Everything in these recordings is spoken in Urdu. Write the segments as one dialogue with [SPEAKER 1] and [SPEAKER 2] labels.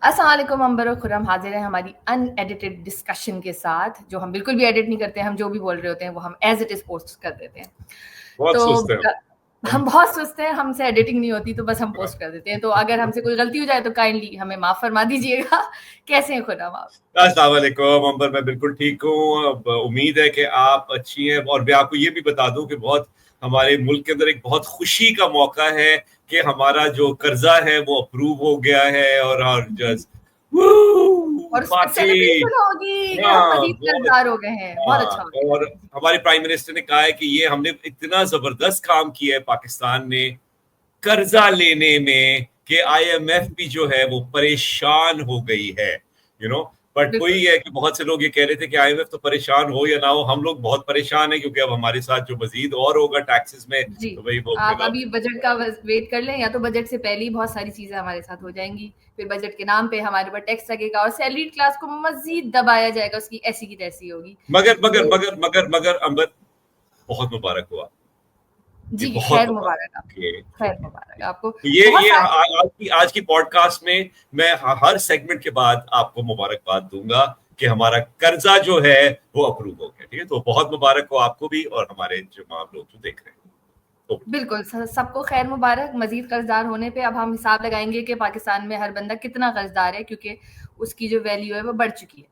[SPEAKER 1] السلام علیکم امبر و خرم حاضر ہیں ہماری ان ایڈیٹڈ ڈسکشن کے ساتھ، جو ہم بالکل بھی ایڈٹ نہیں کرتے ہیں. ہم جو بھی بول رہے ہوتے ہیں وہ ہم ایز اٹ از پوسٹ کر دیتے ہیں.
[SPEAKER 2] بہت
[SPEAKER 1] تو
[SPEAKER 2] سست ہے
[SPEAKER 1] ہم بہت سست ہیں، ہم سے ایڈیٹنگ نہیں ہوتی تو بس ہم پوسٹ کر دیتے ہیں. تو اگر ہم سے کوئی غلطی ہو جائے تو کائنڈلی ہمیں معاف فرما دیجیے گا. کیسے ہیں خرم آپ؟
[SPEAKER 2] السلام علیکم امبر، میں بالکل ٹھیک ہوں. اب امید ہے کہ آپ اچھی ہیں، اور میں آپ کو یہ بھی بتا دوں کہ بہت ہمارے ملک کے اندر ایک بہت خوشی کا موقع ہے کہ ہمارا جو قرضہ ہے وہ اپروو ہو گیا ہے. اور جسٹ
[SPEAKER 1] اور اس پہ
[SPEAKER 2] پارٹی.
[SPEAKER 1] سیلیبریشن ہوگی کہ ہم
[SPEAKER 2] ہاں
[SPEAKER 1] مزید قرضدار ہو گئے ہیں. بہت اچھا ہو گیا.
[SPEAKER 2] اور ہمارے پرائم منسٹر نے کہا ہے کہ یہ ہم نے اتنا زبردست کام کیا ہے پاکستان نے قرضہ لینے میں کہ آئی ایم ایف بھی جو ہے وہ پریشان ہو گئی ہے. بٹ وہی ہے کہ بہت سے لوگ یہ کہہ رہے تھے کہ آئی ایم ایف تو پریشان ہو یا نہ ہو، ہم لوگ بہت پریشان ہیں کیونکہ اب ہمارے ساتھ جو مزید اور ہوگا ٹیکسز میں
[SPEAKER 1] جی،
[SPEAKER 2] تو وہی وہ
[SPEAKER 1] آپ ابھی بجٹ کا ویٹ کر لیں، یا تو بجٹ سے پہلے ہی بہت ساری چیزیں ہمارے ساتھ ہو جائیں گی، پھر بجٹ کے نام پہ ہمارے اوپر ٹیکس لگے گا اور سیلریڈ کلاس کو مزید دبایا جائے گا، اس کی ایسی کی تیسی ہوگی.
[SPEAKER 2] مگر مگر مگر مگر مگر امبر بہت مبارک ہوا.
[SPEAKER 1] جی
[SPEAKER 2] بہت
[SPEAKER 1] خیر مبارک آپ کو، خیر مبارک آپ کو.
[SPEAKER 2] یہ آج کی پوڈ کاسٹ میں ہر سیگمنٹ کے بعد آپ کو مبارکباد دوں گا کہ ہمارا قرضہ جو ہے وہ اپروو ہو گیا. ٹھیک ہے، تو بہت مبارک ہو آپ کو بھی اور ہمارے تمام لوگ جو دیکھ رہے ہیں.
[SPEAKER 1] بالکل سب کو خیر مبارک. مزید قرضدار ہونے پہ اب ہم حساب لگائیں گے کہ پاکستان میں ہر بندہ کتنا قرضدار ہے، کیونکہ اس کی جو ویلیو ہے وہ بڑھ چکی ہے.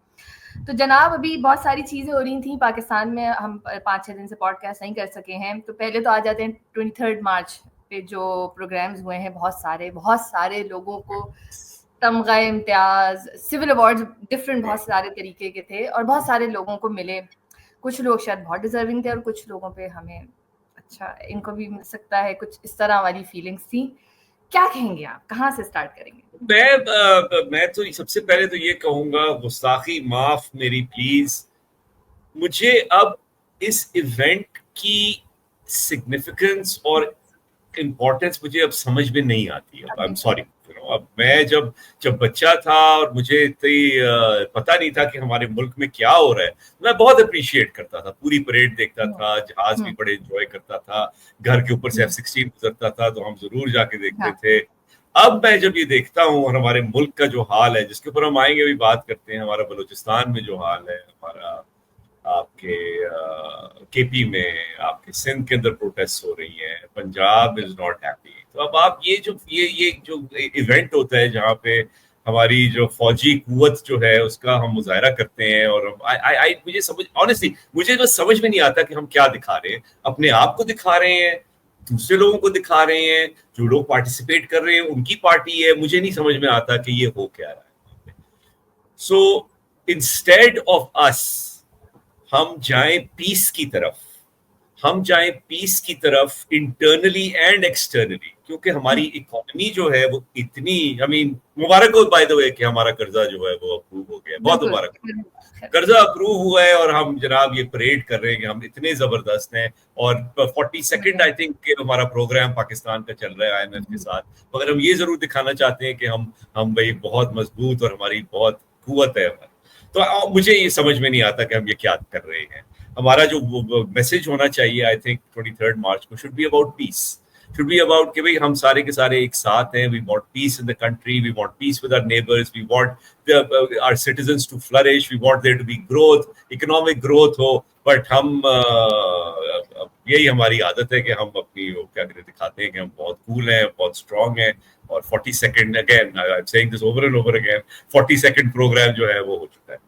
[SPEAKER 1] تو جناب ابھی بہت ساری چیزیں ہو رہی تھیں پاکستان میں، ہم 5-6 دن سے پوڈ کاسٹ نہیں کر سکے ہیں. تو پہلے تو آ جاتے ہیں 23 مارچ پہ جو پروگرامز ہوئے ہیں. بہت سارے لوگوں کو تمغہ امتیاز، سول ایوارڈز ڈفرینٹ بہت سارے طریقے کے تھے اور بہت سارے لوگوں کو ملے. کچھ لوگ شاید بہت ڈیزرونگ تھے اور کچھ لوگوں پہ ہمیں اچھا ان کو بھی مل سکتا ہے، کچھ اس طرح والی فیلنگس تھیں. کیا کہیں گے آپ؟ کہاں سے اسٹارٹ کریں گے؟
[SPEAKER 2] میں تو سب سے پہلے تو یہ کہوں گا، گستاخی معاف میری پلیز. مجھے اب اس ایونٹ کی سگنیفیکنس اور امپورٹینس مجھے اب سمجھ میں نہیں آتی. اب آئی ایم سوری. اب میں جب بچہ تھا اور مجھے پتہ نہیں تھا کہ ہمارے ملک میں کیا ہو رہا ہے، میں بہت اپریشیٹ کرتا تھا. پوری پریڈ دیکھتا تھا، جہاز بھی بڑے انجوائے کرتا تھا، گھر کے اوپر سے F-16 گزرتا تھا تو ہم ضرور جا کے دیکھتے تھے. اب میں جب یہ دیکھتا ہوں اور ہمارے ملک کا جو حال ہے، جس کے اوپر ہم آئیں گے ابھی بات کرتے ہیں، ہمارا بلوچستان میں جو حال ہے، ہمارا آپ کے کے پی میں، آپ کے سندھ کے اندر پروٹیسٹ ہو رہی ہیں، پنجاب از ناٹ ہیپی. تو اب آپ یہ جو ایونٹ ہوتا ہے جہاں پہ ہماری جو فوجی قوت جو ہے اس کا ہم مظاہرہ کرتے ہیں، اور مجھے آنیسٹلی مجھے بس سمجھ میں نہیں آتا کہ ہم کیا دکھا رہے ہیں. اپنے آپ کو دکھا رہے ہیں، دوسرے لوگوں کو دکھا رہے ہیں، جو لوگ پارٹیسپیٹ کر رہے ہیں ان کی پارٹی ہے. مجھے نہیں سمجھ میں آتا کہ یہ ہو کیا رہا ہے. سو انسٹیڈ آف اس ہم جائیں پیس کی طرف انٹرنلی اینڈ ایکسٹرنلی، کیونکہ ہماری اکانومی جو ہے وہ اتنی مبارک ہو بائی دا وے کہ ہمارا قرضہ جو ہے وہ اپروو ہو گیا. بہت مبارک ہو، قرضہ اپروو ہوا ہے اور ہم جناب یہ پریڈ کر رہے ہیں کہ ہم اتنے زبردست ہیں. اور 42 آئی تھنک کہ ہمارا پروگرام پاکستان کا چل رہا ہے آئی ایم ایف کے ساتھ. مگر ہم یہ ضرور دکھانا چاہتے ہیں کہ ہم بھائی بہت مضبوط اور ہماری بہت قوت ہے. تو مجھے یہ سمجھ میں نہیں آتا کہ ہم یہ کیا کر رہے ہیں. ہمارا جو میسج ہونا چاہیے آئی تھنک 23 مارچ کو should be about peace, should be about کہ بھئی ہم سارے کے سارے ایک ساتھ ہیں. We want peace in the country, we want peace with our neighbors, we want our citizens to flourish, we want there to be growth, economic growth who. But ہم یہی ہماری عادت ہے کہ ہم اپنی کیا کہتے دکھاتے ہیں کہ ہم بہت کول ہیں، بہت اسٹرانگ ہیں. اور 42 again I'm saying this over and over again, 42 programme جو ہے وہ ہو چکا ہے.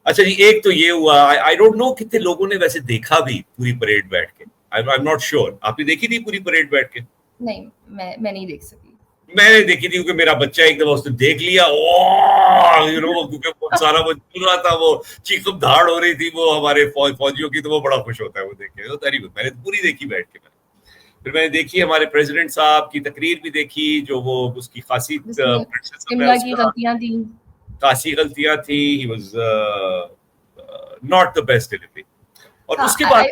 [SPEAKER 2] اچھا جی، ایک تو یہ ہوا. آئی ڈونٹ نو کتنے لوگوں نے ویسے دیکھا بھی پوری پریڈ بیٹھ کے. I'm not sure. آپ نے دیکھی تھی پوری پریڈ بیٹھ کے؟
[SPEAKER 1] نہیں، میں نہیں دیکھ سکی.
[SPEAKER 2] میں نے دیکھی تھی کیونکہ میرا بچہ ایک دفعہ اس نے دیکھ لیا، کیونکہ بہت سارا وہ چل رہا تھا، وہ چیخم دھاڑ ہو رہی تھی وہ ہمارے فوجیوں کی، تو وہ بڑا خوش ہوتا ہے وہ دیکھ کے. Very good. میں نے پوری دیکھی بیٹھ کے. پھر میں نے دیکھی ہمارے پریزیڈنٹ صاحب کی تقریر بھی دیکھی، جو وہ اس کی خاصی خاصی غلطیاں تھیں. He was not the best delivery. اور اس کے بعد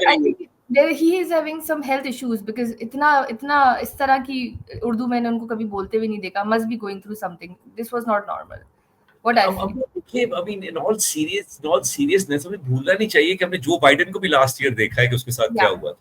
[SPEAKER 1] he is having some health issues because اتنا اس طرح کی اردو میں نے ان کو کبھی بولتے ہوئے نہیں دیکھا. must be going through something. This was not normal. What I feel.
[SPEAKER 2] in all seriousness ہمیں بھولنا نہیں چاہیے کہ ہم نے جو بائیڈن کو بھی لاسٹ ایئر دیکھا ہے کہ اس کے ساتھ کیا ہوا تھا.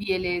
[SPEAKER 1] BLA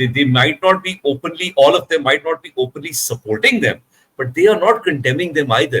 [SPEAKER 2] they might not be openly, all of them might not be openly supporting them, but they are not condemning them either,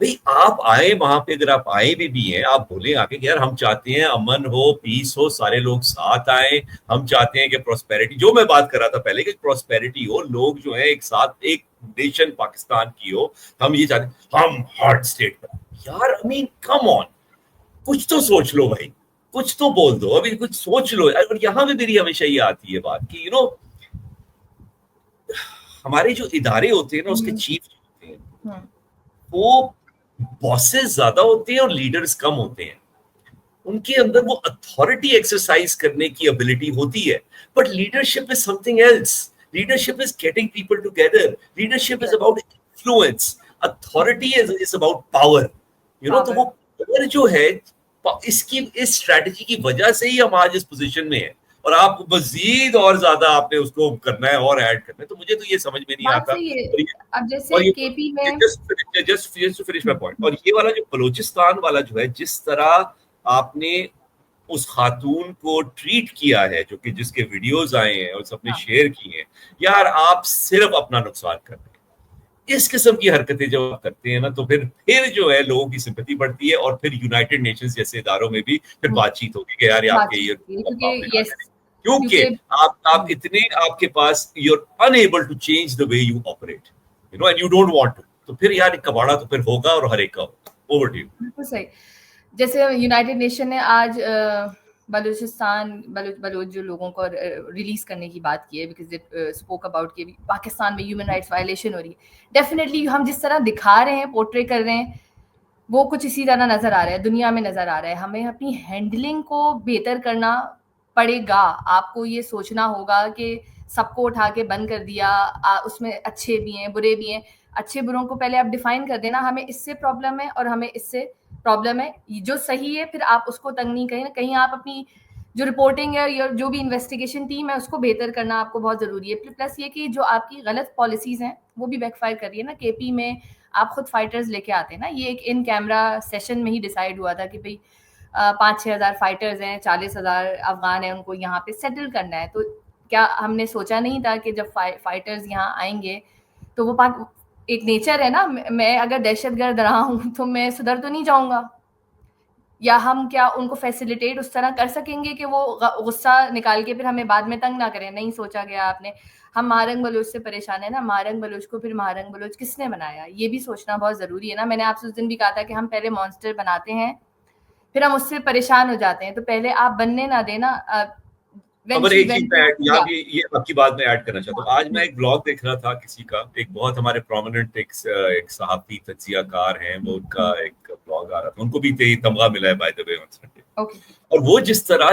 [SPEAKER 2] بھائی آپ آئے وہاں پہ, اگر آپ آئے بھی ہیں, آپ بولیں آگے کہ یار ہم چاہتے ہیں امن ہو, پیس ہو, سارے لوگ ساتھ آئیں, ہم چاہتے ہیں کہ پراسپیرٹی, جو میں بات کر رہا تھا پہلے کہ پراسپیرٹی ہو, لوگ جو ہیں ایک ساتھ ایک نیشن پاکستان کی ہو, ہم یہ چاہتے ہیں, ہم ہارڈ اسٹیٹ پر. یار I mean come on, کچھ تو سوچ لو بھائی, کچھ تو بول دو, ابھی کچھ سوچ لو. اور یہاں پہ میری ہمیشہ یہ آتی ہے بات کہ ہمارے جو ادارے ہوتے ہیں نا, اس کے چیف ہوتے ہیں, وہ باسز زیادہ ہوتے ہیں اور لیڈرز کم ہوتے ہیں. ان کے اندر وہ اتھارٹی ایکسرسائز کرنے کی ابیلٹی ہوتی ہے, but leadership is something else. Leadership is getting people together. Leadership is about influence. Authority is about power. تو وہ پاور جو ہے, اس اسٹریٹجی کی وجہ سے ہی ہم آج اس پوزیشن میں ہیں, اور آپ مزید اور زیادہ آپ نے اس کو کرنا ہے اور ایڈ کرنا ہے. تو مجھے تو یہ سمجھ میں نہیں آتا.
[SPEAKER 1] اب جیسے کے پی میں
[SPEAKER 2] اور یہ والا جو بلوچستان والا جو ہے, جس طرح آپ نے اس خاتون کو ٹریٹ کیا ہے, جو کہ جس کے ویڈیوز آئے ہیں اور سب نے شیئر کی ہیں, یار آپ صرف اپنا نقصان کر رہے ہیں. اس قسم کی حرکتیں جب آپ کرتے ہیں نا, تو پھر جو ہے لوگوں کی سمپیتی بڑھتی ہے, اور پھر یونائٹڈ نیشنز جیسے اداروں میں بھی پھر بات چیت ہوگی کہ یار آپ کے یہ, کیونکہ آپ اتنے, آپ کے پاس you are unable to change the way you operate, and you don't want to. تو پھر یار کباڑا تو پھر ہوگا, اور ہر ایک کا ہوگا. Over to you.
[SPEAKER 1] بالکل صحیح. جیسے یونائٹڈ نیشن نے آج بلوچستان بلوچ جو لوگوں کو ریلیز کرنے کی بات کی ہے, بیکاز اٹ اسپوک اباؤٹ کہ پاکستان میں ہیومن رائٹس وائلیشن ہو رہی ہے. ڈیفینیٹلی ہم جس طرح دکھا رہے ہیں, پورٹرے کر رہے ہیں, وہ کچھ اسی طرح نظر آ رہا ہے, دنیا میں نظر آ رہا ہے. ہمیں اپنی ہینڈلنگ کو بہتر کرنا پڑے گا. آپ کو یہ سوچنا ہوگا کہ سب کو اٹھا کے بند کر دیا, اس میں اچھے بھی ہیں برے بھی ہیں. اچھے بروں کو پہلے آپ ڈیفائن کر دینا, ہمیں اس سے پرابلم ہے اور ہمیں اس سے پرابلم ہے, جو صحیح ہے پھر آپ اس کو تنگ نہیں کریں. کہیں آپ اپنی جو رپورٹنگ ہے یا جو بھی انویسٹیگیشن ٹیم ہے اس کو بہتر کرنا آپ کو بہت ضروری ہے. پلس یہ کہ جو آپ کی غلط پالیسیز ہیں وہ بھی بیک فائر کر رہی ہے نا. کے پی میں آپ خود فائٹرز لے کے آتے ہیں نا, یہ ایک ان کیمرا سیشن میں ہی ڈیسائیڈ ہوا تھا کہ بھائی 5,000-6,000 فائٹرز ہیں, 40,000 افغان ہیں, ان کو یہاں پہ سیٹل کرنا ہے. تو کیا ہم نے سوچا نہیں تھا کہ جب فائٹرز یہاں آئیں گے تو وہ ایک نیچر ہے نا, میں اگر دہشت گرد رہا ہوں تو میں سدھر تو نہیں جاؤں گا, یا ہم کیا ان کو فیسیلیٹیٹ اس طرح کر سکیں گے کہ وہ غصہ نکال کے پھر ہمیں بعد میں تنگ نہ کریں. نہیں سوچا گیا آپ نے. ہم مہارنگ بلوچ سے پریشان ہیں نا, مہارنگ بلوچ کو پھر مہارنگ بلوچ کس نے بنایا, یہ بھی سوچنا بہت ضروری ہے نا. میں نے آپ سے اس دن بھی کہا تھا کہ ہم پہلے مانسٹر بناتے ہیں پھر ہم اس سے پریشان ہو جاتے ہیں, تو پہلے آپ بننے نہ دینا.
[SPEAKER 2] اگر ایک چیز میں یہاں بھی یہ آپ کی بات میں ایڈ کرنا چاہتا ہوں. آج میں ایک بلاگ دیکھ رہا تھا کسی کا, ایک بہت ہمارے پرومیننٹ ایک صحافی تجزیہ کار ہیں, وہ ان کا ایک بلاگ آ رہا تھا, ان کو بھی تمغہ ملا ہے by the way on Sunday. اور وہ جس طرح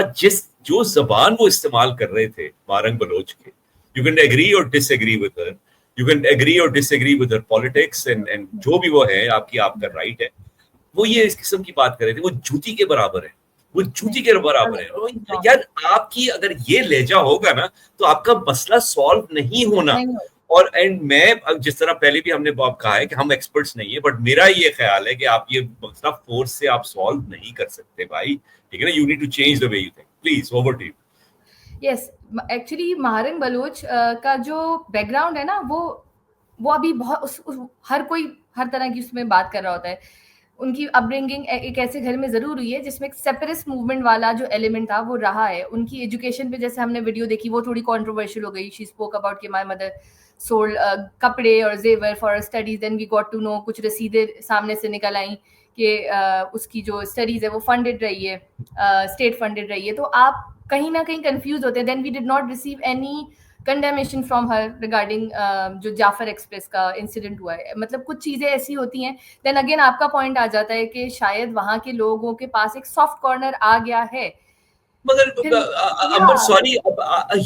[SPEAKER 2] جو زبان وہ استعمال کر رہے تھے مہارنگ بلوچ کے, یو کین ایگری اور disagree with her, you can agree اور disagree with her politics and جو بھی وہ ہے آپ کا رائٹ ہے. وہ یہ اس قسم کی بات کر رہے تھے, وہ جوتی کے برابر ہے, وہ جوتی کے برابر ہے. یار آپ کی اگر یہ لہجہ ہوگا نا تو آپ کا مسئلہ سالو نہیں ہونا. اور اینڈ میں جس طرح پہلے بھی ہم نے کہا ہے کہ ہم ایکسپرٹس نہیں ہیں, بٹ میرا یہ خیال ہے کہ آپ یہ مسئلہ فورس سے آپ سالو نہیں کر سکتے بھائی, ٹھیک ہے نا. You need to change the way you think. Please over to you.
[SPEAKER 1] Yes, actually Mahrang Baloch کا جو بیک گراؤنڈ ہے نا, وہ ابھی بہت ہر کوئی ہر طرح کی اس میں بات کر رہا ہوتا ہے. ان کی اپ برنگنگ ایک ایسے گھر میں ضرور ہوئی ہے جس میں ایک سیپریسٹ موومنٹ والا جو ایلیمنٹ تھا وہ رہا ہے. ان کی ایجوکیشن پہ جیسے ہم نے ویڈیو دیکھی وہ تھوڑی کنٹروورشل ہو گئی. شی اسپوک اباؤٹ کہ مائی مدر سولڈ کپڑے اور زیور for studies, then we got to know, کچھ رسیدیں سامنے سے نکل آئیں کہ اس کی جو اسٹڈیز ہے وہ فنڈڈ رہی ہے, اسٹیٹ فنڈڈ رہی ہے. تو آپ کہیں نہ کہیں کنفیوز ہوتے ہیں. Then we did not receive any condemnation from her regarding جو جعفر ایکسپریس کا انسیڈنٹ ہوا ہے. مطلب کچھ چیزیں ایسی ہوتی ہیں. دین اگین آپ کا پوائنٹ آ جاتا ہے کہ شاید وہاں کے لوگوں کے پاس ایک سافٹ کارنر آ گیا ہے.
[SPEAKER 2] مگر امبر سوری,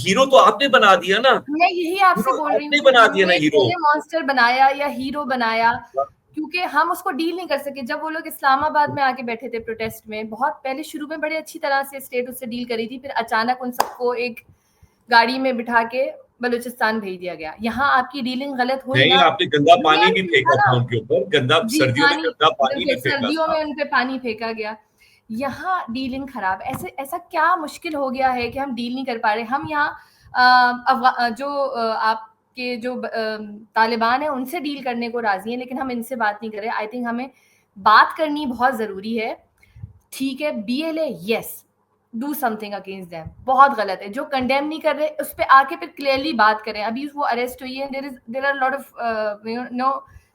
[SPEAKER 2] ہیرو تو آپ نے بنا دیا نا.
[SPEAKER 1] میں یہی آپ سے بول رہی ہوں,
[SPEAKER 2] بنا دیا نا ہیرو.
[SPEAKER 1] مانسٹر بنایا یا ہیرو بنایا, کیونکہ ہم اس کو ڈیل نہیں کر سکے. جب وہ لوگ اسلام آباد میں آ کے بیٹھے تھے پروٹیسٹ میں, بہت پہلے شروع میں بڑے اچھی طرح سے اسٹیٹ اس سے ڈیل کری تھی, پھر اچانک ان سب کو ایک گاڑی میں بٹھا کے بلوچستان بھیج دیا گیا. یہاں آپ کی ڈیلنگ غلط ہوئی نا.
[SPEAKER 2] آپ نے گندا پانی بھی پھینکا تھا ان کے اوپر, سردیوں میں گندا پانی بھی پھینکا,
[SPEAKER 1] سردیوں میں ان پہ پانی پھینکا گیا. یہاں ڈیلنگ خراب. ایسا کیا مشکل ہو گیا ہے کہ ہم ڈیل نہیں کر پا رہے. ہم یہاں جو آپ کہ جو طالبان ہیں ان سے ڈیل کرنے کو راضی ہیں, لیکن ہم ان سے بات نہیں کر رہے. آئی تھنک ہمیں بات کرنی بہت ضروری ہے. ٹھیک ہے, BLA yes, do some thing against them, بہت غلط ہے. جو کنڈیم نہیں کر رہے اس پہ آ کے پھر کلیئرلی بات کریں. ابھی وہ اریسٹ ہوئی ہے, there are lot of new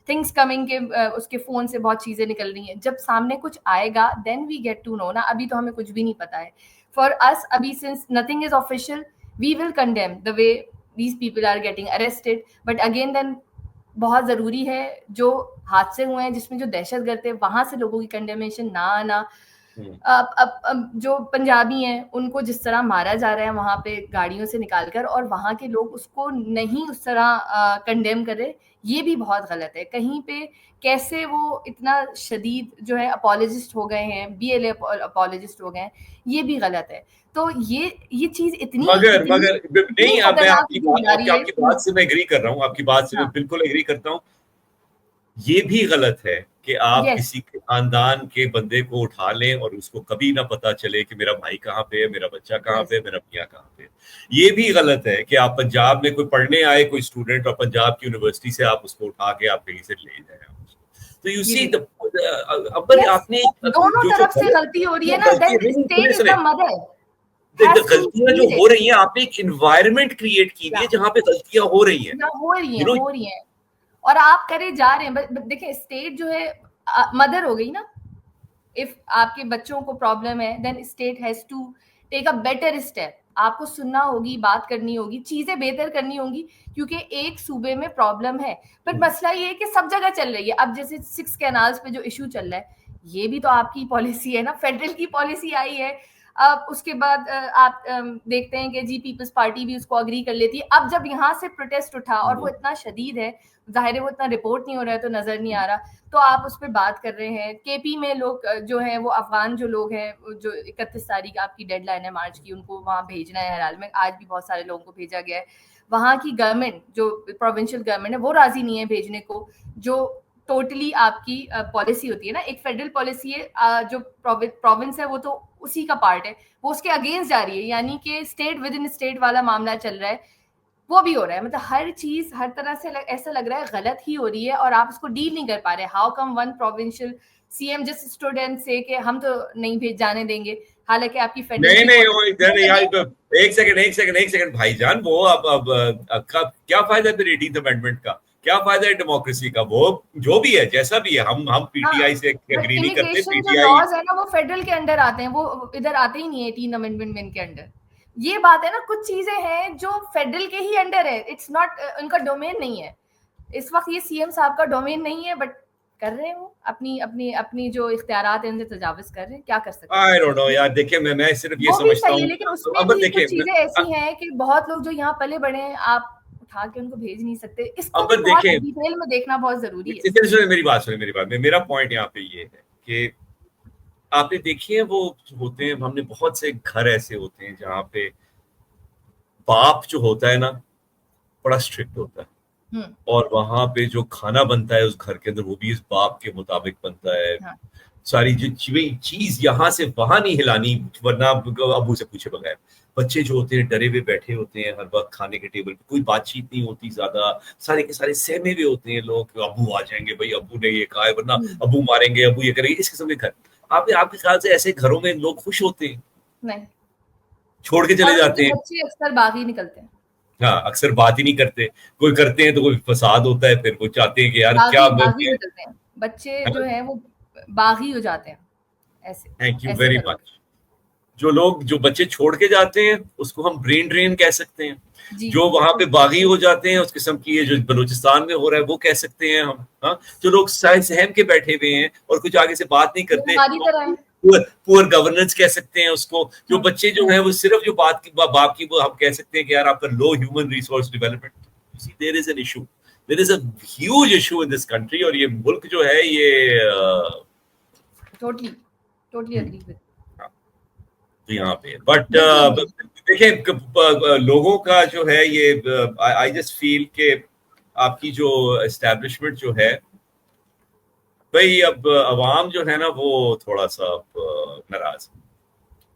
[SPEAKER 1] things coming, کہ اس کے فون سے بہت چیزیں نکل رہی ہیں. جب سامنے کچھ آئے گا دین وی گیٹ ٹو نو نا. ابھی تو ہمیں کچھ بھی نہیں پتا ہے. فار اس ابھی since nothing is official, we will condemn the way these people are getting arrested. But again then بہت ضروری ہے جو حادثے ہوئے ہیں جس میں جو دہشت گرد تھے وہاں سے لوگوں کی کنڈیمیشن نہ آنا. اب جو پنجابی ہیں ان کو جس طرح مارا جا رہا ہے وہاں پہ گاڑیوں سے نکال کر, اور وہاں کے لوگ اس کو نہیں اس طرح کنڈیم کرے, یہ بھی بہت غلط ہے. کہیں پہ کیسے وہ اتنا شدید جو ہے اپالوجسٹ ہو گئے ہیں, BLA اپالوجسٹ ہو گئے ہیں, یہ بھی غلط ہے. تو یہ چیز اتنی
[SPEAKER 2] مگر نہیں, اب میں آپ کی بات سے میں ایگری کر رہا ہوں, آپ کی بات سے میں بالکل ایگری کرتا ہوں. یہ بھی غلط ہے کہ آپ کسی خاندان کے بندے کو اٹھا لیں اور اس کو کبھی نہ پتا چلے کہ میرا بھائی کہاں پہ ہے, میرا بچہ کہاں پہ ہے, میرا میاں کہاں پہ ہے. یہ بھی غلط ہے کہ آپ پنجاب میں کوئی پڑھنے آئے کوئی اسٹوڈنٹ اور پنجاب کی یونیورسٹی سے آپ اس کو اٹھا کے آپ کہیں سے لے جائیں. تو یو سی آپ نے
[SPEAKER 1] دونوں طرف سے غلطی ہو رہی ہے نا.
[SPEAKER 2] غلطیاں جو ہو رہی ہیں, آپ نے ایک انوائرمنٹ کریٹ کی ہے جہاں پہ غلطیاں ہو رہی ہیں.
[SPEAKER 1] اور آپ کرے جا رہے ہیں. دیکھیں اسٹیٹ جو ہے مدر ہو گئی نا. اف آپ کے بچوں کو پرابلم ہے then state has to take a better step. آپ کو سننا ہوگی, بات کرنی ہوگی, چیزیں بہتر کرنی ہوگی, کیونکہ ایک صوبے میں پرابلم ہے. بٹ مسئلہ یہ ہے کہ سب جگہ چل رہی ہے. اب جیسے 6 کینالز پہ جو ایشو چل رہا ہے, یہ بھی تو آپ کی پالیسی ہے نا, فیڈرل کی پالیسی آئی ہے. اب اس کے بعد آپ دیکھتے ہیں کہ جی پیپلز پارٹی بھی اس کو اگری کر لیتی ہے. اب جب یہاں سے پروٹیسٹ اٹھا اور وہ اتنا شدید ہے, ظاہر ہے وہ اتنا رپورٹ نہیں ہو رہا ہے تو نظر نہیں آ رہا, تو آپ اس پہ بات کر رہے ہیں. KP میں لوگ جو ہیں وہ افغان جو لوگ ہیں, جو 31 تاریخ آپ کی ڈیڈ لائن ہے مارچ کی, ان کو وہاں بھیجنا ہے. ہر حال میں آج بھی بہت سارے لوگوں کو بھیجا گیا ہے. وہاں کی گورنمنٹ جو پروونشل گورنمنٹ ہے وہ راضی نہیں ہے بھیجنے کو. جو ٹوٹلی آپ کی پالیسی ہوتی ہے نا, ایک فیڈرل پالیسی ہے, جو پروونس ہے وہ تو اسی کا پارٹ ہے, وہ اس کے اگینسٹ جا رہی ہے. یعنی کہ اسٹیٹ ود ان اسٹیٹ والا معاملہ چل رہا ہے, وہ بھی ہو رہا ہے. مطلب ہر چیز ہر طرح سے ایسا لگ رہا ہے غلط ہی ہو رہی ہے, اور آپ اس کو ڈیل نہیں کر پا رہے. How come one provincial CM just student سے کہ ہم تو نہیں جانے دیں گے, حالانکہ آپ کی
[SPEAKER 2] ایک سیکنڈ بھائی جان, وہ اب کیا فائدہ ہے پھر 18th امینڈمنٹ کا, کیا فائدہ ہے ڈیموکریسی کا؟ وہ جو بھی ہے جیسا بھی ہے, ہم PTI سے ایگری نہیں کرتے.
[SPEAKER 1] جو لاز ہے نا وہ فیڈرل کے انڈر آتے ہیں, وہ ادھر آتے ہی نہیں ہے 18 امینڈمنٹ کے انڈر. یہ بات ہے نا, کچھ چیزیں ہیں جو فیڈرل کے ہی انڈر ہے, اٹس ناٹ ان کا ڈومین نہیں ہے. اس وقت یہ CM صاحب کا ڈومین نہیں ہے, بٹ کر رہے ہیں وہ اپنی جو اختیارات ہیں ان سے تجاوز کر رہے ہیں. کیا کر سکتے ہیں؟
[SPEAKER 2] I don't know یار. دیکھیں میں صرف یہ سمجھتا ہوں,
[SPEAKER 1] لیکن اس میں بھی کچھ چیزیں ایسی ہیں کہ بہت لوگ جو یہاں پلے بڑے ہیں, آپ اٹھا کے ان کو بھیج نہیں سکتے. اس کو بھی بہت ڈیٹیل میں دیکھنا بہت ضروری ہے.
[SPEAKER 2] میری بات سنیں, میرا پوائنٹ یہاں پہ یہ ہے کہ آپ نے دیکھیے وہ ہوتے ہیں, ہم نے بہت سے گھر ایسے ہوتے ہیں جہاں پہ باپ جو ہوتا ہے نا بڑا اسٹرکٹ ہوتا ہے, اور وہاں پہ جو کھانا بنتا ہے اس گھر کے اندر وہ بھی اس باپ کے مطابق بنتا ہے. ساری جو چیز یہاں سے وہاں نہیں ہلانی ورنہ ابو سے پوچھے بغیر. بچے جو ہوتے ہیں ڈرے ہوئے بیٹھے ہوتے ہیں ہر وقت کھانے کے ٹیبل پہ, کوئی بات چیت نہیں ہوتی زیادہ, سارے کے سارے سہمے ہوئے ہوتے ہیں لوگ, ابو آ جائیں گے, بھائی ابو نے یہ کہا ہے ورنہ ابو ماریں گے, ابو یہ کریں گے, اس قسم کے گھر. آپ کے خیال سے ایسے گھروں میں لوگ خوش ہوتے ہیں؟ نہیں, چھوڑ کے چلے جاتے ہیں.
[SPEAKER 1] بچے اکثر باغی نکلتے ہیں.
[SPEAKER 2] ہاں, اکثر بات ہی نہیں کرتے, کوئی کرتے ہیں تو کوئی فساد ہوتا ہے, پھر وہ چاہتے ہیں کہ یار کیا
[SPEAKER 1] نکلتے ہیں بچے جو ہیں وہ باغی ہو جاتے ہیں ایسے.
[SPEAKER 2] Thank you very much. جو بچے چھوڑ کے جاتے ہیں اس کو ہم برین ڈرین کہہ سکتے ہیں. جو وہاں پہ باغی ہو جاتے ہیں اس قسم کی, جو بلوچستان میں ہو رہا ہے وہ کہہ سکتے ہیں ہم. ہاں, جو لوگ سہم کے بیٹھے ہوئے ہیں اور کچھ آگے سے بات نہیں کرتے, پور گورننس کہہ سکتے ہیں اس کو. جو بچے جو ہیں وہ صرف جو بات کی باپ کی, وہ ہم کہہ سکتے ہیں کہ یار آپ کا low human resource development. There is an issue, there is a huge issue in this country, اور یہ ملک جو ہے یہ
[SPEAKER 1] ٹوٹلی اگری ود
[SPEAKER 2] یہاں پہ. بٹ دیکھیں لوگوں کا جو ہے یہ آئی جسٹ فیل کہ آپ کی جو اسٹیبلشمنٹ جو ہے بھائی, اب عوام جو ہے نا وہ تھوڑا سا ناراض.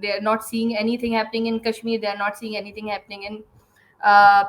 [SPEAKER 1] they are not seeing anything happening in Kashmir, they are not seeing anything happening in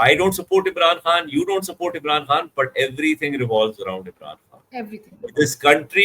[SPEAKER 2] I don't support Imran Khan, you don't support Imran Khan, but everything revolves around Imran Khan.
[SPEAKER 1] Everything.
[SPEAKER 2] This country,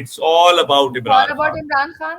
[SPEAKER 2] it's all about Imran Khan.
[SPEAKER 1] All about Imran Khan.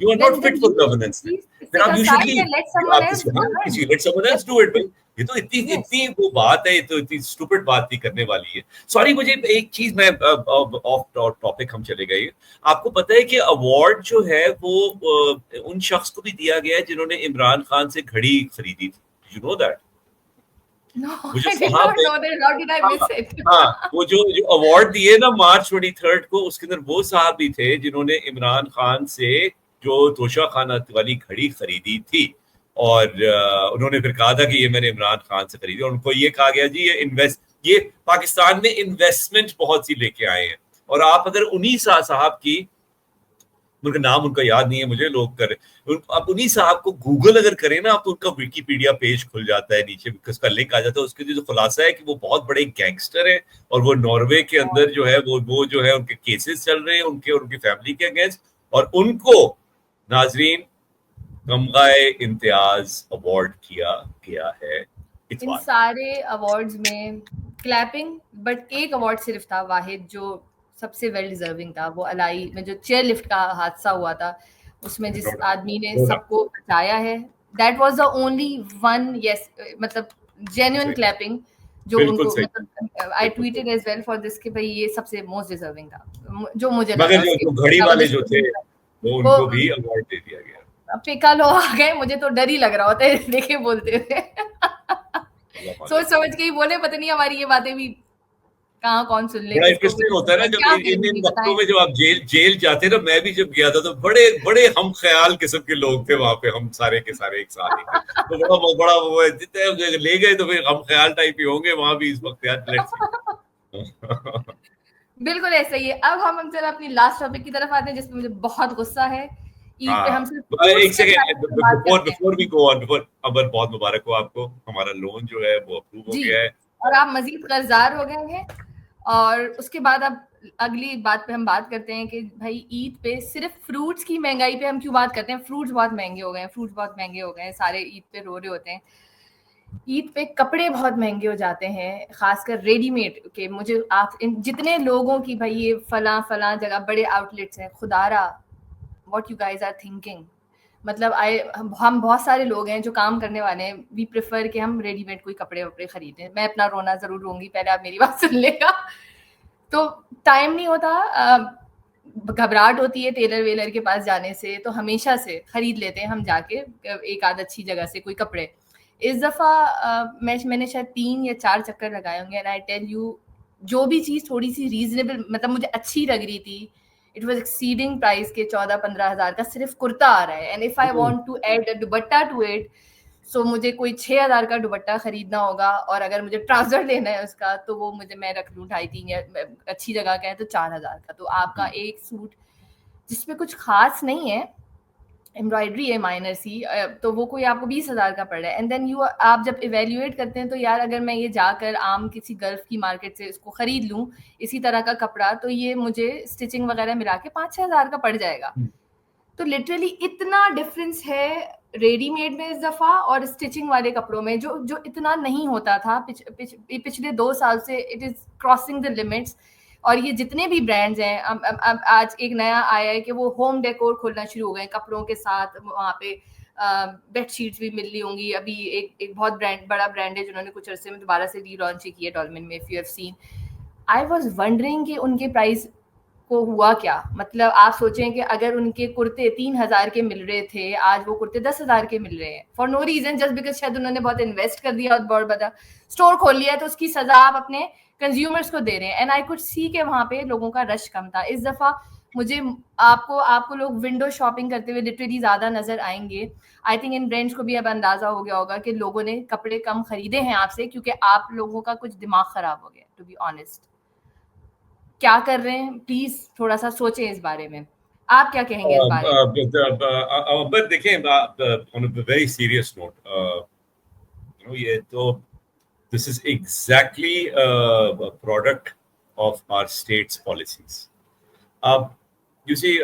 [SPEAKER 2] You are not fit for governance. Then you should leave. Let someone else do it. یہ تو اتنی وہ بات ہے, یہ تو اتنی اسٹوپڈ بات نہیں کرنے والی ہے. سوری, مجھے ایک چیز, میں آف ٹاپک ہم چلے گئے. آپ کو پتا ہے کہ ایوارڈ جو ہے وہ ان شخص کو بھی دیا گیا ہے جنہوں نے عمران خان سے گھڑی خریدی تھی. You know that?
[SPEAKER 1] No,
[SPEAKER 2] وہ جو
[SPEAKER 1] I did
[SPEAKER 2] صاحب
[SPEAKER 1] not know that. How did I miss it?
[SPEAKER 2] ہاں, وہ جو ایوارڈ دیے نا مارچ 23 کو, اس کے اندر وہ صاحب بھی تھے جنہوں نے عمران خان سے جو توشہ خانہ والی گھڑی خریدی تھی, اور انہوں نے پھر کہا تھا کہ یہ میں نے عمران خان سے خریدی, اور ان کو یہ کہا گیا جی یہ پاکستان میں انویسٹمنٹ بہت سی لے کے آئے ہیں. اور آپ اگر انہی صاحب کی, ان کا نام ان کا یاد نہیں ہے مجھے, لوگ کرے آپ انہی صاحب کو گوگل اگر کریں نا آپ, تو ان کا ویکیپیڈیا پیج کھل جاتا ہے نیچے, اس کا لنک آ جاتا ہے. اس کے جو خلاصہ ہے کہ وہ بہت بڑے گینگسٹر ہیں, اور وہ ناروے کے اندر جو ہے وہ جو ہے ان کے کیسز چل رہے ہیں ان کے اور ان کی فیملی کے اگینسٹ, اور ان کو ناظرین تمغہ امتیاز ایوارڈ کیا گیا ہے.
[SPEAKER 1] ان سارے ایوارڈز میں کلیپنگ, بٹ ایک ایوارڈ صرف تھا واحد جو سب سے ویل ڈیزرونگ تھا, وہ الائی میں جو چیئر لفٹ کا حادثہ ہوا تھا, اس میں جس آدمی نے سب کو بچایا ہے, that was the only one, yes مطلب جینوئن کلیپنگ جو ان کو, مطلب I tweeted as well for this کہ بھائی یہ سب سے موسٹ ڈیزرونگ تھا, جو مجھے لگا.
[SPEAKER 2] مگر جو گھڑی والے جو تھے وہ ان کو بھی ایوارڈ دے دیا گیا.
[SPEAKER 1] پیکا لو آ گئے, مجھے تو ڈر ہی لگ رہا ہوتا ہے دیکھے بولتے ہوئے, سوچ سمجھ کے ہی بولے, پتہ نہیں ہماری یہ باتیں بھی کہاں کون سن لے.
[SPEAKER 2] بڑا انٹرسٹنگ ہوتا ہے نا جب ان وقتوں میں جب آپ جیل جاتے ہیں نا, میں بھی جب گیا تھا تو بڑے ہم خیال قسم کے لوگ تھے وہاں پہ, ہم سارے کے سارے ایک ساتھ ہی تھے, تو بڑا وہ جتنے لے گئے تو پھر ہم خیال ٹائپ ہی ہوں گے وہاں بھی اس وقت.
[SPEAKER 1] بالکل ایسا ہی ہے. اب ہم چل اپنی لاسٹ ٹاپک کی طرف آتے ہیں جس میں مجھے بہت غصہ ہے. عید پہ ہم
[SPEAKER 2] ایک سیکنڈ بفور وی گو آن, ابر بہت مبارک ہو آپ کو, ہمارا لون جو ہے وہ اپروو ہو گیا ہے
[SPEAKER 1] اور آپ مزید قرضدار ہو گئے ہیں. اور اس کے بعد اب اگلی بات پہ ہم بات کرتے ہیں کہ بھائی عید پہ صرف فروٹس کی مہنگائی پہ ہم کیوں بات کرتے ہیں. فروٹس بہت مہنگے ہو گئے ہیں, سارے عید پہ رو رہے ہوتے ہیں. عید پہ کپڑے بہت مہنگے ہو جاتے ہیں, خاص کر ریڈی میڈ کے. مجھے آپ جتنے لوگوں کی بھائی یہ فلاں جگہ بڑے آؤٹ لیٹس ہیں, خدا را what you guys are thinking. مطلب ہم بہت سارے لوگ ہیں جو کام کرنے والے ہیں, وی پریفر کہ ہم ریڈی میڈ کوئی کپڑے وپڑے خریدیں. میں اپنا رونا ضرور روں گی, پہلے آپ میری بات سن لے گا. تو ٹائم نہیں ہوتا, گھبراہٹ ہوتی ہے ٹیلر ویلر کے پاس جانے سے, تو ہمیشہ سے خرید لیتے ہیں ہم جا کے ایک آدھ اچھی جگہ سے کوئی کپڑے. اس دفعہ میں نے شاید 3 یا 4 چکر لگائے ہوں گے, اینڈ آئی ٹیل یو جو بھی چیز تھوڑی سی ریزنیبل مطلب مجھے اچھی لگ رہی تھی, اٹ واز ایکسیڈنگ پرائز کے 14-15 ہزار کا صرف کرتا آ رہا ہے. And if I want to add a dupatta to it, so مجھے کوئی 6,000 کا دوپٹہ خریدنا ہوگا, اور اگر مجھے ٹراؤزر لینا ہے اس کا تو وہ میں رکھ لوں 2.5-3, یا اچھی جگہ کا ہے تو 4,000 کا. تو آپ کا ایک سوٹ جس میں کچھ خاص نہیں ہے, امبرائڈری ہے مائنر سی, تو وہ کوئی آپ کو 20,000 کا پڑ رہا ہے. اینڈ دین آپ جب ایویلیویٹ کرتے ہیں تو یار اگر میں یہ جا کر عام کسی گلف کی مارکیٹ سے اس کو خرید لوں اسی طرح کا کپڑا, تو یہ مجھے اسٹچنگ وغیرہ ملا کے 5-6 ہزار کا پڑ جائے گا. تو لٹرلی اتنا ڈفرینس ہے ریڈی میڈ میں اس دفعہ اور اسٹچنگ والے کپڑوں میں, جو اتنا نہیں ہوتا تھا پچھلے 2 سال سے. It is crossing the limits. اور یہ جتنے بھی برانڈز ہیں, اب آج ایک نیا آیا ہے کہ وہ ہوم ڈیکور کھولنا شروع ہو گئے ہیں کپڑوں کے ساتھ. وہاں پہ بیڈ شیٹس بھی مل رہی ہوں گی. ابھی ایک بہت بڑا برانڈ ہے جنہوں نے کچھ عرصے میں دوبارہ سے ری لانچ کی ہے ڈولمن میں, if you have seen. I was wondering کہ ان کے پرائز کو ہوا کیا. مطلب آپ سوچیں کہ اگر ان کے کرتے 3,000 کے مل رہے تھے, آج وہ کرتے 10,000 کے مل رہے ہیں, for no reason, just because شاید انہوں نے بہت انویسٹ کر دیا اور بہت بڑا اسٹور کھول لیا ہے, تو اس کی سزا آپ اپنے کنزیومرس کو دے رہے ہیں. اینڈ آئی کوڈ سی کہ وہاں پہ لوگوں کا رش کم تھا. اس دفعہ مجھے آپ کو لوگ ونڈو شاپنگ کرتے ہوئے لٹرلی زیادہ نظر آئیں گے. آئی تھنک ان برانڈس کو بھی اب اندازہ ہو گیا ہوگا کہ لوگوں نے کپڑے کم خریدے ہیں آپ سے, کیونکہ آپ لوگوں کا کچھ دماغ خراب ہو گیا. ٹو بی آنیسٹ, کیا کر رہے ہیں پلیز تھوڑا سا سوچیں اس بارے میں. آپ کیا کہیں گے اس بارے میں؟
[SPEAKER 2] بٹ دیکھیں on a very serious note, یہ تو this is exactly a product of our state's policies. اب you see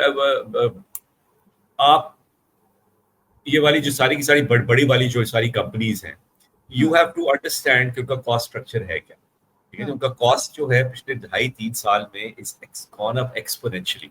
[SPEAKER 2] آپ یہ والی جو ساری کی ساری بڑی والی جو ساری کمپنیز ہیں, you have to understand کہ ان کا کاسٹ اسٹرکچر ہے کیا. ٹھیک ہے, ان کا کاسٹ جو ہے پچھلے 2.5-3 سال میں is gone up exponentially.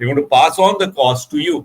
[SPEAKER 2] they want to pass on the cost to you.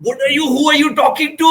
[SPEAKER 2] who are you talking to?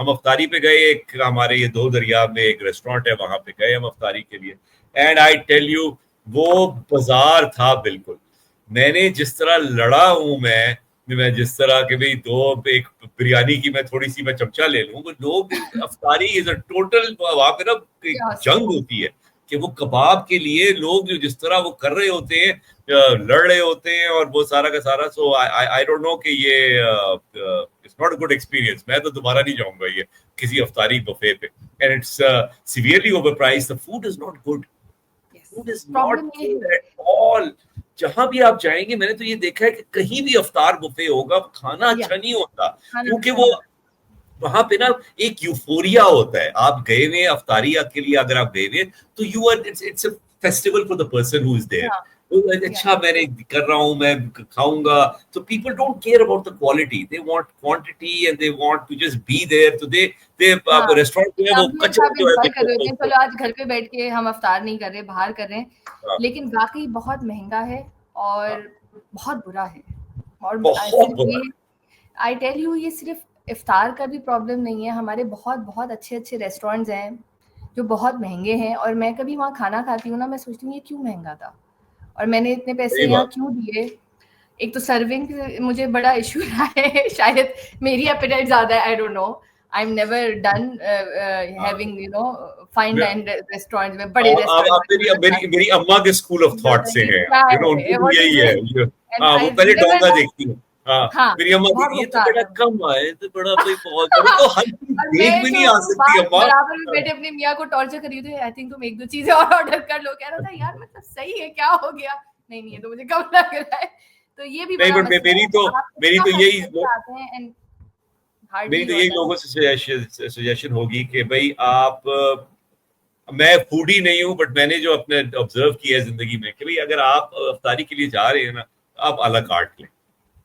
[SPEAKER 2] ہم افطاری پہ گئے, ایک ہمارے یہ دو دریا میں ایک ریسٹورینٹ ہے, وہاں پہ گئے ہم افطاری کے لیے. اینڈ آئی ٹیل یو وہ بازار تھا بالکل. میں نے جس طرح لڑا ہوں میں جس طرح کہ بھئی دو ایک بریانی کی میں تھوڑی سی میں چمچہ لے لوں, وہ لوگ افطاری از اے ٹوٹل وہاں پہ نا جنگ ہوتی ہے کہ وہ کباب کے لیے لوگ جو جس طرح وہ کر رہے ہوتے ہیں, لڑ رہے ہوتے ہیں اور وہ سارا کا سارا. سو آئی ڈونٹ نو کہ یہ it's not a good experience. میں تو دوبارہ نہیں جاؤں گا یہ کسی افطاری بفے پہ. And it's severely overpriced. The food is not good. Food is not good at all. جہاں بھی آپ جائیں گے, میں نے تو یہ دیکھا ہے کہ کہیں بھی افطار بفے ہوگا, کھانا اچھا نہیں ہوتا, کیونکہ وہ وہاں پہ نا ایک یوفوریا ہوتا ہے. آپ گئے ہوئے افطاری کے لیے اگر آپ گئے ہوئے تو you are it's a festival for the person who is there. اچھا میں نے کر رہا ہوں, میں کھاؤں گا. تو people don't care about the quality, they want quantity and they want to just be there. تو دے ریسٹورینٹ جو ہے وہ کچرا جو ہے,
[SPEAKER 1] چلو آج گھر پہ بیٹھ کے ہم افطار نہیں کر رہے, باہر کر رہے ہیں, لیکن واقعی بہت مہنگا ہے اور بہت برا ہے. اور آئی ٹیل یو یہ صرف افطار کا بھی پرابلم نہیں ہے, ہمارے بہت بہت اچھے اچھے ریسٹورینٹس ہیں جو بہت مہنگے ہیں, اور میں کبھی وہاں کھانا کھاتی ہوں نا, میں سوچتی ہوں یہ کیوں مہنگا تھا اور میں نے اتنے پیسے یہاں کیوں دیے. ایک تو سرونگ مجھے بڑا ایشو رہا ہے, شاید میری ایپیٹائٹ زیادہ ہے, I don't know. I'm never done having, you know, fine dine restaurants میں بڑے
[SPEAKER 2] ریسٹورینٹ. میری اماں کے اسکول آف تھاٹ سے ہیں, ان کو بھی یہی ہے. ہاں وہ پہلے ڈونگا دیکھتی ہیں. ہاں میری اماں یہ تو بڑا کم آئے تو بڑا بہت تو ہر دیکھ بھی نہیں آ سکتی اماں.
[SPEAKER 1] برابر میں بیٹھے اپنی میاں کو ٹارچر کری تھی, آئی تھنک تم ایک دو چیزیں اور آرڈر کر لو. کہہ رہا تھا یار مطلب صحیح ہے, کیا ہو گیا, نہیں یہ تو مجھے کم لگ رہا ہے. تو یہ بھی
[SPEAKER 2] میری تو یہی لوگوں سے سجیشن ہوگی کہ بھائی آپ, میں فوڈی نہیں ہوں بٹ میں نے جو اپنے آبزرو کیا ہے زندگی میں کہ بھائی اگر آپ افطاری کے لیے جا رہے ہیں نا, آپ الا کارٹ لیں.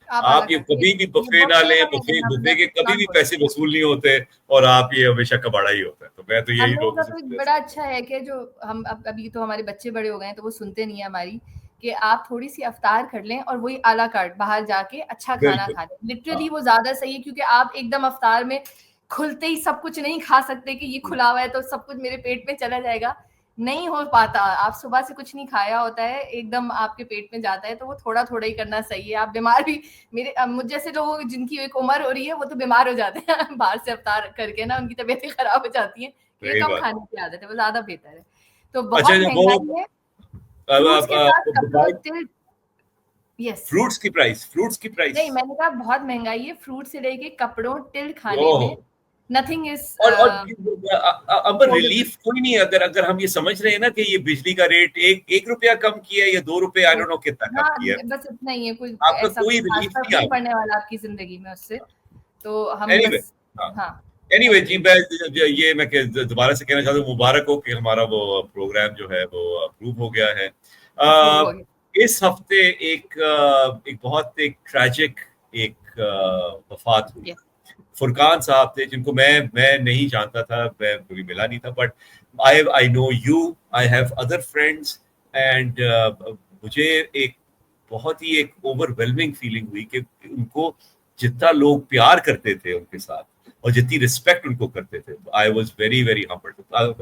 [SPEAKER 2] آپ یہ کبھی بھی بفے نہ لیں. بفے کے کبھی بھی پیسے وصول نہیں ہوتے اور آپ یہ ہمیشہ کباڑا ہی ہوتا ہے. تو میں تو یہی لوگوں سے
[SPEAKER 1] بڑا اچھا ہے کہ جو ہم ابھی تو ہمارے بچے بڑے ہو گئے ہیں تو وہ سنتے نہیں ہیں ہماری, کہ آپ تھوڑی سی افطار کر لیں اور وہی اعلیٰ کارٹ باہر جا کے اچھا کھانا کھا لیں. لٹرلی وہ زیادہ صحیح ہے, کیونکہ آپ ایک دم افطار میں کھلتے ہی سب کچھ نہیں کھا سکتے کہ یہ کھلا ہوا ہے تو سب کچھ میرے پیٹ میں چلا جائے گا, نہیں ہو پاتا. آپ صبح سے کچھ نہیں کھایا ہوتا ہے, ایک دم آپ کے پیٹ میں جاتا ہے, تو وہ تھوڑا تھوڑا ہی کرنا صحیح ہے. آپ بیمار بھی, مجھ جیسے لوگ جن کی ایک عمر ہو رہی ہے وہ تو بیمار ہو جاتے ہیں باہر سے افطار کر کے نا, ان کی طبیعتیں خراب ہو جاتی ہیں. یہ کم کھانے کی عادت ہے, وہ زیادہ بہتر ہے. تو بہت مہنگائی ہے.
[SPEAKER 2] فروٹس کی پرائس
[SPEAKER 1] نہیں, میں نے کہا بہت مہنگائی ہے, فروٹ سے لے کے کپڑوں ٹل کھانے میں nothing is
[SPEAKER 2] اب ریلیف کوئی نہیں. اگر ہم یہ سمجھ رہے ہیں نا کہ یہ بجلی کا ریٹ 1 روپیہ کم کیا ہے یا 2 روپے, آئی ڈونٹ نو کتنا کم کیا ہے,
[SPEAKER 1] بس اتنا ہی ہے, کوئی
[SPEAKER 2] آپ کا کوئی ریلیف نہیں
[SPEAKER 1] پڑنے والا آپ کی زندگی میں اس سے. تو ہم ہاں
[SPEAKER 2] اینی وے جی, میں دوبارہ سے کہنا چاہتا ہوں مبارک ہو کہ ہمارا وہ پروگرام جو ہے وہ اپروو ہو گیا ہے. اس ہفتے ایک بہت ایک ٹریجک ایک وفات ہوئی. فرقان صاحب تھے جن کو میں نہیں جانتا تھا, میں کبھی ملا نہیں تھا, but I know you, I have other friends, and مجھے ایک بہت ہی ایک اوور ویلمنگ فیلنگ ہوئی کہ ان کو جتنا لوگ پیار کرتے تھے ان کے ساتھ اور جتنی رسپیکٹ ان کو کرتے تھے. I was very very humbled.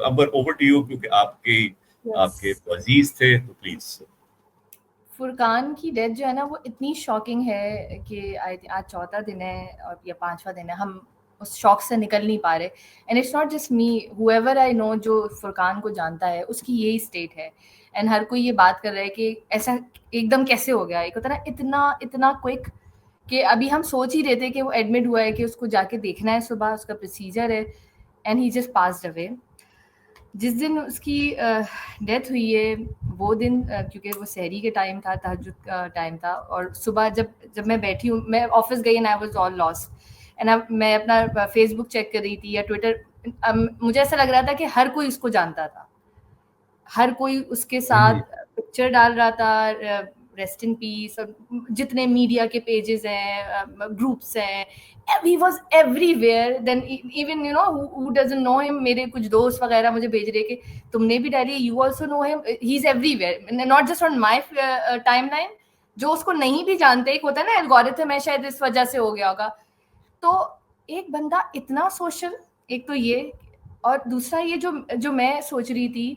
[SPEAKER 2] Amber, over to you, کیونکہ آپ کے عزیز تھے, تو پلیز.
[SPEAKER 1] فرقان کی ڈیتھ جو ہے نا وہ اتنی شاکنگ ہے کہ آج 4تھا دن ہے اور یا 5واں دن ہے, ہم اس شوق سے نکل نہیں پا رہے. And it's not just me, whoever I know جو فرقان کو جانتا ہے اس کی یہی اسٹیٹ ہے. اینڈ ہر کوئی یہ بات کر رہا ہے کہ ایسا ایک دم کیسے ہو گیا, ایک ہوتا نا اتنا کوئک, کہ ابھی ہم سوچ ہی رہے تھے کہ وہ ایڈمٹ ہوا ہے, کہ اس کو جا کے دیکھنا ہے صبح, اس کا پروسیجر ہے, اینڈ ہی جسٹ پاسڈ اوے. جس دن اس کی ڈیتھ ہوئی ہے وہ دن, کیونکہ وہ سحری کے ٹائم تھا, تہجد کا ٹائم تھا, اور صبح جب میں بیٹھی ہوں, میں آفس گئی, and I was all last, and میں اپنا فیس بک چیک کر رہی تھی یا ٹویٹر. مجھے ایسا لگ رہا تھا کہ ہر کوئی اس کو جانتا تھا, ہر کوئی اس کے ساتھ پکچر ڈال رہا تھا, ریسٹ ان پیس. جتنے میڈیا کے پیجز ہیں, گروپس ہیں, he was everywhere. Then even you know who doesn't know him, میرے کچھ دوست وغیرہ مجھے بھیج رہے کہ تم نے بھی ڈالی, you also know him, he's everywhere, not just on my timeline. جو اس کو نہیں بھی جانتے, ایک ہوتا ہے نا الگورتھم ہے, شاید اس وجہ سے ہو گیا ہوگا. تو ایک بندہ اتنا سوشل, ایک تو یہ, اور دوسرا یہ جو میں سوچ رہی تھی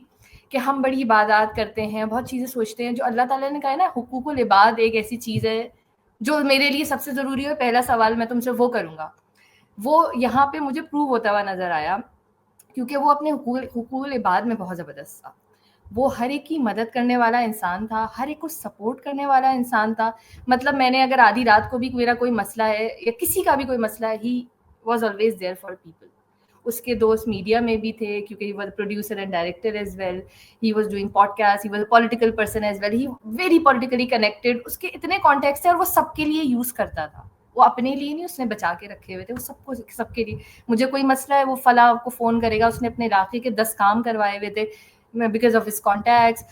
[SPEAKER 1] کہ ہم بڑی عبادات کرتے ہیں, بہت چیزیں سوچتے ہیں, جو اللہ تعالیٰ نے کہا ہے نا حقوق العباد ایک ایسی چیز ہے جو میرے لیے سب سے ضروری ہے, پہلا سوال میں تم سے وہ کروں گا, وہ یہاں پہ مجھے پروو ہوتا ہوا نظر آیا, کیونکہ وہ اپنے حقوق العباد میں بہت زبردست تھا. وہ ہر ایک کی مدد کرنے والا انسان تھا, ہر ایک کو سپورٹ کرنے والا انسان تھا. مطلب میں نے اگر آدھی رات کو بھی میرا کوئی مسئلہ ہے یا کسی کا بھی کوئی مسئلہ ہے, he was always there for people. اس کے دوست میڈیا میں بھی تھے کیونکہ he was producer and director as well, he was doing podcast, he was a political person as well, he very politically connected. اس کے اتنے کانٹیکٹس تھے اور وہ سب کے لیے یوز کرتا تھا, وہ اپنے لیے نہیں اس نے بچا کے رکھے ہوئے تھے, وہ سب کے لیے. مجھے کوئی مسئلہ ہے, وہ فلاں کو فون کرے گا, اس نے اپنے علاقے کے 10 کام کروائے ہوئے تھے بیکاز آف ہز کانٹیکٹس.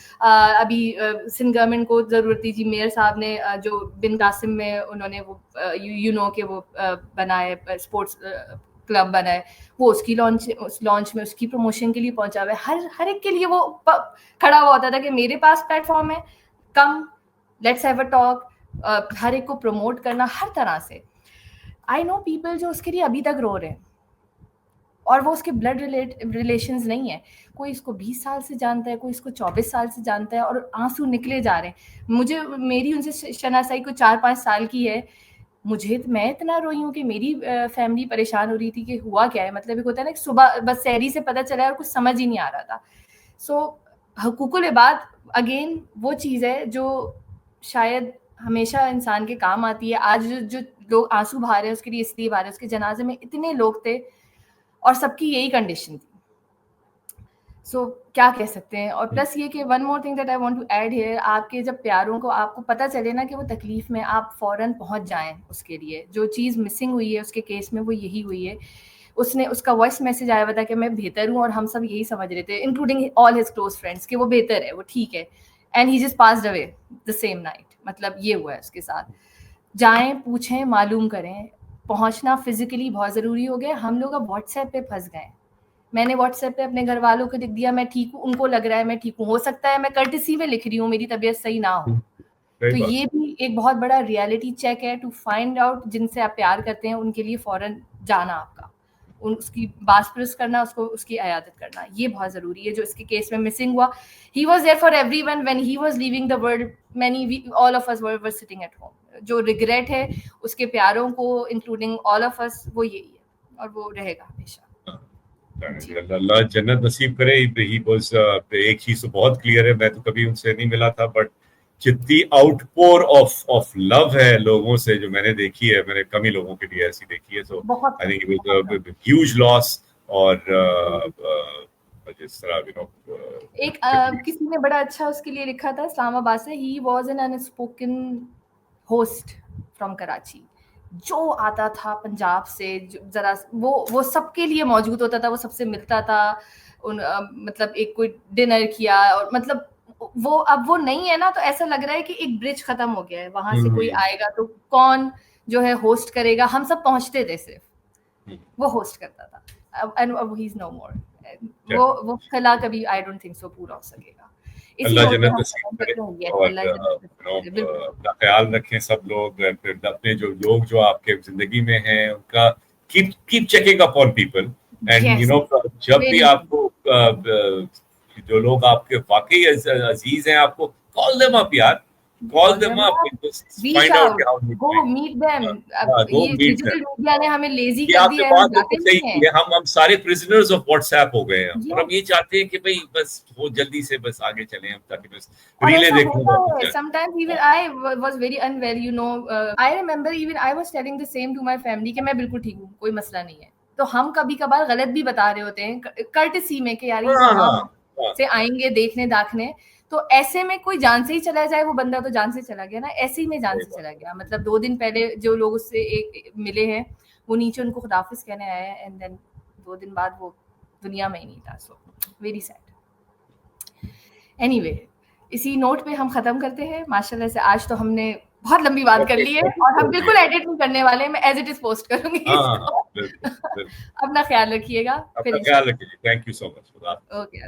[SPEAKER 1] ابھی سندھ گورنمنٹ کو ضرورت تھی جی, میئر صاحب نے جو بن قاسم میں انہوں نے وہ یو نو کہ وہ بنائے اسپورٹس کلب بنائے, وہ اس کی لانچ میں اس کی پروموشن کے لیے پہنچا ہوا ہے. ہر ایک کے لیے وہ کھڑا ہوا ہوتا تھا کہ میرے پاس پلیٹ فارم ہے, کم لیٹس ہیو اے ٹاک. ہر ایک کو پروموٹ کرنا ہر طرح سے. آئی نو پیپل جو اس کے لیے ابھی تک رو رہے ہیں, اور وہ اس کے بلڈ ریلیشنز نہیں ہیں. کوئی اس کو 20 سال سے جانتا ہے, کوئی اس کو 24 سال سے جانتا ہے, اور آنسو نکلے جا رہے ہیں. مجھے میری ان سے شناسائی کو 4-5 سال کی ہے. میں اتنا روئی ہوں کہ میری فیملی پریشان ہو رہی تھی کہ ہوا کیا ہے. مطلب ایک ہوتا ہے نا کہ صبح بس سحری سے پتہ چلا ہے اور کچھ سمجھ ہی نہیں آ رہا تھا. سو حقوق العباد اگین وہ چیز ہے جو شاید ہمیشہ انسان کے کام آتی ہے. آج جو لوگ آنسو بہا رہے ہیں اس کے لیے اس لیے بہا رہے ہیں, اس کے جنازے میں اتنے لوگ تھے اور سب کی یہی کنڈیشن تھی. سو کیا کہہ سکتے ہیں. اور پلس یہ کہ one more thing that I want to add here, آپ کے جب پیاروں کو آپ کو پتہ چلے نا کہ وہ تکلیف میں, آپ فوراً پہنچ جائیں اس کے لیے. جو چیز مسنگ ہوئی ہے اس کے کیس میں وہ یہی ہوئی ہے. اس کا وائس میسج آیا ہوا تھا کہ میں بہتر ہوں, اور ہم سب یہی سمجھ رہے تھے including all his close friends کہ وہ بہتر ہے, وہ ٹھیک ہے. And he just passed away the same night. مطلب یہ ہوا ہے اس کے ساتھ. جائیں, پوچھیں, معلوم کریں. پہنچنا فزیکلی بہت ضروری ہو گیا. ہم لوگ اب واٹس ایپ پہ پھنس گئے. میں نے واٹس ایپ پہ اپنے گھر والوں کو لکھ دیا میں ٹھیک ہوں, ان کو لگ رہا ہے میں ٹھیک ہوں. ہو سکتا ہے میں کرٹسی میں لکھ رہی ہوں, میری طبیعت صحیح نہ ہو. تو یہ بھی ایک بہت بڑا ریالٹی چیک ہے ٹو فائنڈ آؤٹ جن سے آپ پیار کرتے ہیں ان کے لیے فوراً جانا, آپ کا اس کی باس پرس کرنا, اس کی عیادت کرنا, یہ بہت ضروری ہے. جو اس کے کیس میں مسنگ ہوا, he was there for everyone when he was leaving the world. All of us were sitting at home. جو ریگریٹ ہے اس کے پیاروں کو انکلوڈنگ آل آف اس, وہ یہی ہے اور وہ رہے گا ہمیشہ.
[SPEAKER 2] اللہ جنت نصیب کرے. ایک چیز تو بہت کلیئر ہے, میں تو کبھی ان سے نہیں ملا تھا, بٹ جتنی آؤٹ پور آف لو ہے لوگوں سے جو میں نے دیکھی ہے, میں نے کم ہی لوگوں کے لیے ایسی دیکھی ہے. So I think it was huge loss. اور جس طرح
[SPEAKER 1] ایک کسی نے بڑا اچھا اس کے لیے لکھا تھا اسلام آباد سے, he was an unspoken host from Karachi. جو آتا تھا پنجاب سے, ذرا وہ سب کے لیے موجود ہوتا تھا, وہ سب سے ملتا تھا. مطلب ایک کوئی ڈنر کیا, اور مطلب وہ اب وہ نہیں ہے نا, تو ایسا لگ رہا ہے کہ ایک برج ختم ہو گیا ہے. وہاں سے کوئی آئے گا تو کون جو ہے ہوسٹ کرے گا. ہم سب پہنچتے تھے, صرف وہ ہوسٹ کرتا تھا. اب ہی از نو مور. وہ خلا کبھی آئی ڈونٹ تھنک سو پورا ہو سکے گا.
[SPEAKER 2] اللہ جنت نصیب کرے. اور اپنا خیال رکھیں سب لوگ. اپنے جو لوگ جو آپ کے زندگی میں ہیں ان کا keep checking up on people. And you know, جب بھی آپ کو جو لوگ آپ کے واقعی عزیز ہیں, آپ کو call them up یار. Call them up and just find out how they
[SPEAKER 1] go meet them. یہ ڈیجیٹل میڈیا نے ہمیں لیزی کر دیا ہے.
[SPEAKER 2] ہم سارے prisoners of WhatsApp ہو گئے ہیں, اور ہم یہ چاہتے ہیں کہ بھئی بس وہ جلدی سے بس آگے چلیں ہم, تاکہ بس ریلیں دیکھیں.
[SPEAKER 1] Sometimes even I was very unwell, you know. I remember even I was telling the same to my family کہ میں بالکل ٹھیک ہوں, کوئی مسئلہ نہیں ہے. تو ہم کبھی کبھار غلط بھی بتا رہے ہوتے ہیں کرٹسی میں کہ یار یہ سے آئیں گے دیکھنے داکھنے. تو ایسے میں کوئی جان سے ہی چلا جائے, وہ بندہ تو جان سے چلا گیا نا, ایسے ہی میں جان سے چلا گیا. مطلب 2 دن پہلے جو لوگ اس سے ملے ہیں وہ نیچے ان کو خداحافظ کہنے آئے ہیں, اینڈ دین 2 دن بعد وہ دنیا میں ہی نہیں تھا. So very sad. Anyway, اسی نوٹ پہ ہم ختم کرتے ہیں. ماشاء اللہ سے آج تو ہم نے بہت لمبی بات کر لی ہے, اور ہم بالکل ایڈٹ نہیں کرنے والے, میں ایز اٹ از پوسٹ کروں گی. اپنا خیال رکھیے گا.
[SPEAKER 2] خیال رکھیے. Thank you so much.
[SPEAKER 1] Okay.